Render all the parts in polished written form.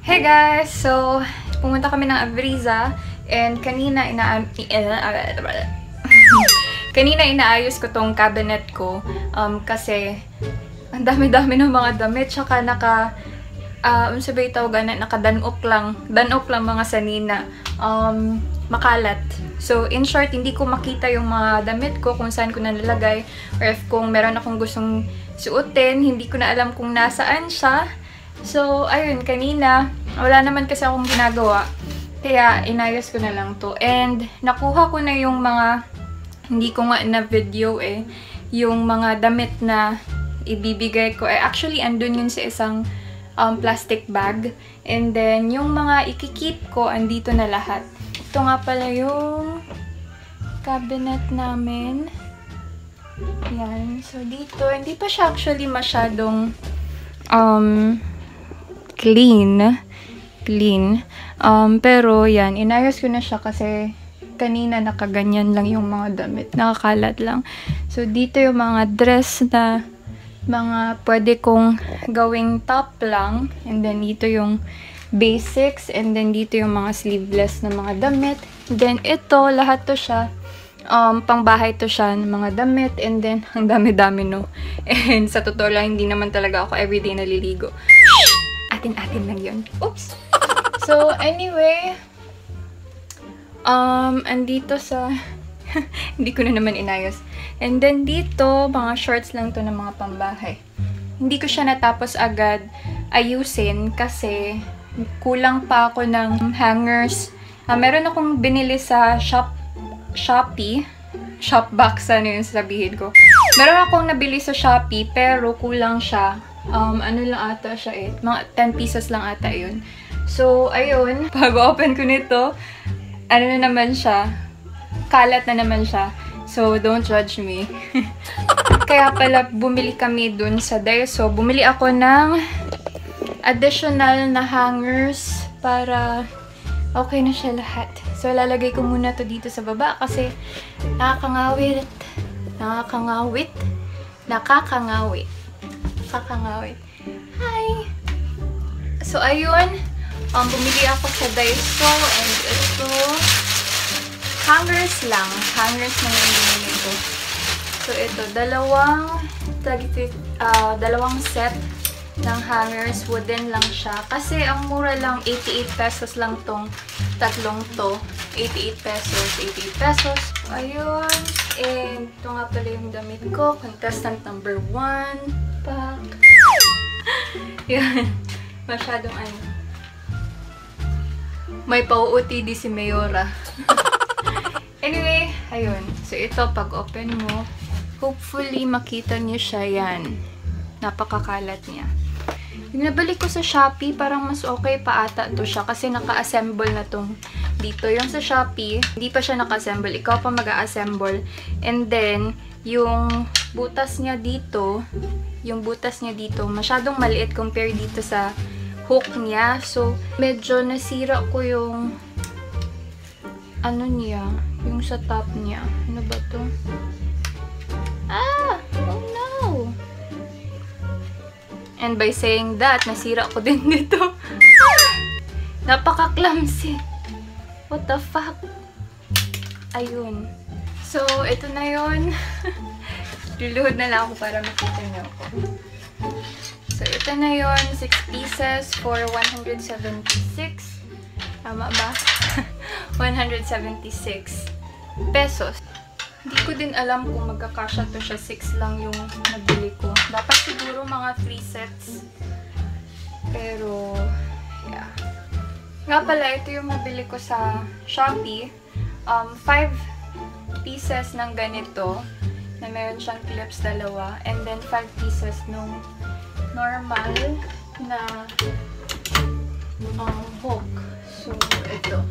Hey guys! So, pumunta kami ng Avriza and kanina inaayos ko tong cabinet ko kasi ang dami-dami ng mga damit tsaka sabay tawagan na nakadanok lang mga sanina makalat. So, in short, hindi ko makita yung mga damit ko kung saan ko nalalagay or if kung meron akong gustong suotin, hindi ko na alam kung nasaan siya. So, ayun, kanina, wala naman kasi akong ginagawa. Kaya, inayos ko na lang to. And, nakuha ko na yung mga, hindi ko nga na video yung mga damit na ibibigay ko. Actually, andun yun sa isang plastic bag. And then, yung mga ikikip ko, andito na lahat. Ito nga pala yung cabinet namin. Yan. So, dito, hindi pa siya actually masyadong clean. Pero, yan. Inayos ko na siya kasi kanina nakaganyan lang yung mga damit. Nakakalat lang. So, dito yung mga dress na mga pwede kong gawing top lang. And then, dito yung basics. And then, dito yung mga sleeveless na mga damit. Then, ito, lahat to siya. Pangbahay to siya ng mga damit. And then, ang dami-dami, no? And sa totoo lang, hindi naman talaga ako everyday naliligo. Atin-atin lang yun. Oops! So, anyway, andito sa, hindi ko na naman inayos. And then dito, mga shorts lang to ng mga pambahay. Hindi ko siya natapos agad ayusin kasi kulang pa ako ng hangers. Meron akong binili sa Shopee. Shopbox, ano yung sabihin ko. Meron akong nabili sa Shopee pero kulang siya. Ano lang ata siya mga 10 pesos lang ata yun. So, ayun, pag-open ko nito, ano na naman siya, kalat na naman siya. So, don't judge me. Kaya pala, bumili kami dun sa Daiso. Bumili ako ng additional na hangers para okay na siya lahat. So, lalagay ko muna to dito sa baba kasi nakakangawit. Hi! So, ayun. Bumili ako sa Daiso and ito, hangers lang. Hangers lang yung binili ko. So, ito, dalawang set ng hangers. Wooden lang siya. Kasi, ang mura lang, 88 pesos lang tong tatlong to. 88 pesos. Ayun. And, ito nga pala yung damit ko. Contestant number 1. Pak. Yan. Masyadong may pau-OTD si Mayora. Anyway, ayun. So, ito, pag open mo, hopefully, makita niyo siya yan. Napakakalat niya. Yung nabalik ko sa Shopee, parang mas okay pa ata to siya kasi naka-assemble na tong dito. Yung sa Shopee, hindi pa siya naka-assemble. Ikaw pa mag-a-assemble. And then, yung butas niya dito, masyadong maliit compare dito sa hook niya. So, medyo nasira ko yung ano niya, yung sa top niya. Ano ba to? Oh no! And by saying that, nasira ko din dito. Napaka-clumsy. What the fuck? Ayun. So, ito na yun. Luluhod na lang ako para makita niyo ako. So, ito na yun. 6 pieces for 176. Tama ba? 176 pesos. Hindi ko din alam kung magkakasya to siya. 6 lang yung nabili ko. Dapat siguro mga 3 sets. Pero, yeah. Nga pala, ito yung nabili ko sa Shopee. 5 pieces ng ganito. Na meron siyang clips dalawa. And then 5 pieces nung normal na hook. So, ito.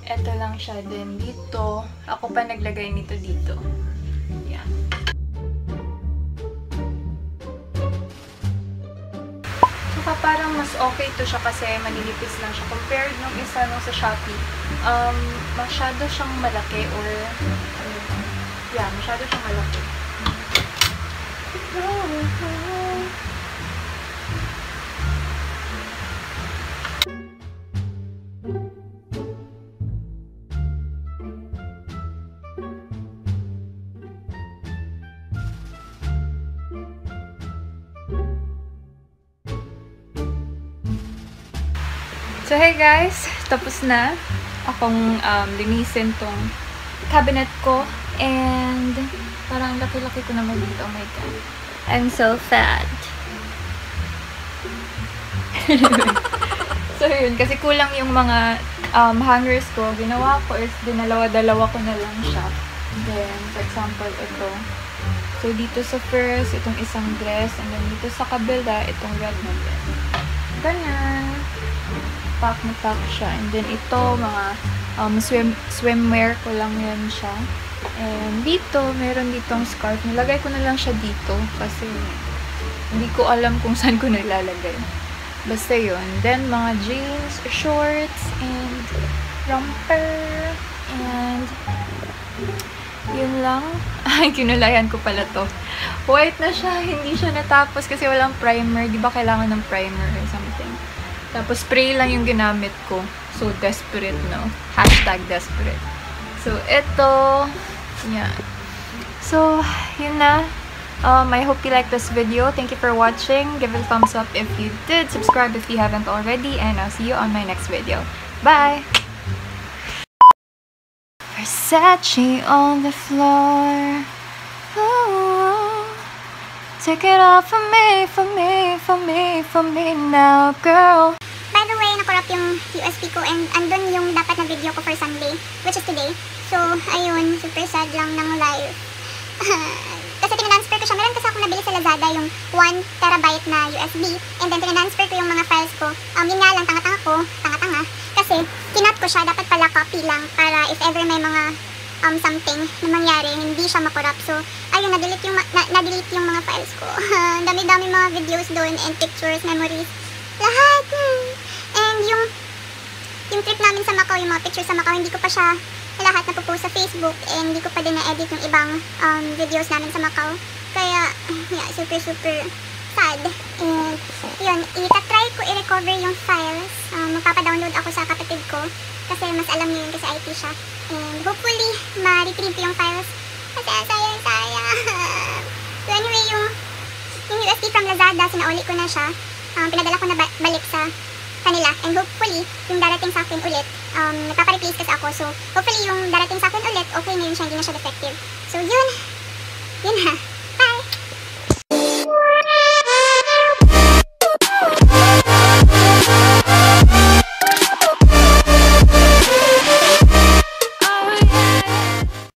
Ito lang siya din dito. Ako pa naglagay nito dito. Yan. Saka parang mas okay to siya kasi manilipis lang siya. Compared nung isa nung sa Shopee, masyado siyang malaki or masyado siyang malaki. So, hey guys, tapos na akong linisin tong cabinet ko. And parang laki-laki ko naman dito. Oh my God. I'm so fat. So, yun. Kasi kulang yung mga hangers ko. Ginawa ko is dinalawa-dalawa ko na lang siya. Then, for example, ito. So, dito sa first, itong isang dress. And then, dito sa kabila, itong red na dress. Ganyan. Pack na pack siya. And then, ito, mga swimwear ko lang yan siya. And dito, meron ditong scarf. Nilagay ko na lang siya dito. Kasi, hindi ko alam kung saan ko nilalagay. Basta yun. Then, mga jeans, shorts, and romper. And, yun lang. Ay, kinulayan ko pala to. White na siya. Hindi siya natapos kasi walang primer. Di ba kailangan ng primer or something? Tapos, spray lang yung ginamit ko. So, desperate, no? Hashtag desperate. So, ito. Yan. So, yun na. I hope you liked this video. Thank you for watching. Give it a thumbs up if you did. Subscribe if you haven't already. And I'll see you on my next video. Bye! Versace on the floor. Ooh. Take it off for me, for me, for me, for me now, girl. By the way, nakorap yung USB ko and andun yung dapat na video ko for Sunday, which is today. So, ayun, super sad lang ng life. Kasi tinransfer ko siya. Meron kasi ako nabili sa Lazada yung 1TB na USB. And then tinransfer ko yung mga files ko. Yun nga lang, tanga-tanga ko. Tanga-tanga. Kasi, kinat ko siya. Dapat pala copy lang para if ever may mga something na mangyari, hindi siya makorap. So, ayun, na-delete yung mga files ko. Dami-dami mga videos doon and pictures, memories. Lahat. And yung trip namin sa Macau, yung mga pictures sa Macau, hindi ko pa siya lahat napopost sa Facebook and hindi ko pa din na-edit yung ibang videos namin sa Macau. Kaya, yeah, super sad. And, yun, itatry ko i-recover yung files. Magpapadownload ako sa kapatid ko kasi mas alam niyo yun kasi IT siya. And hopefully, ma-retrieve yung files. Kasi sayang. So anyway, yung USB from Lazada, sinauli ko na siya. Pinadala ko na balik sa kanila. And hopefully, yung darating sa akin ulit, nagpapa-replace kasi ako. So, hopefully, yung darating sa akin ulit, okay na yun siya, hindi na siya defective. So, yun na.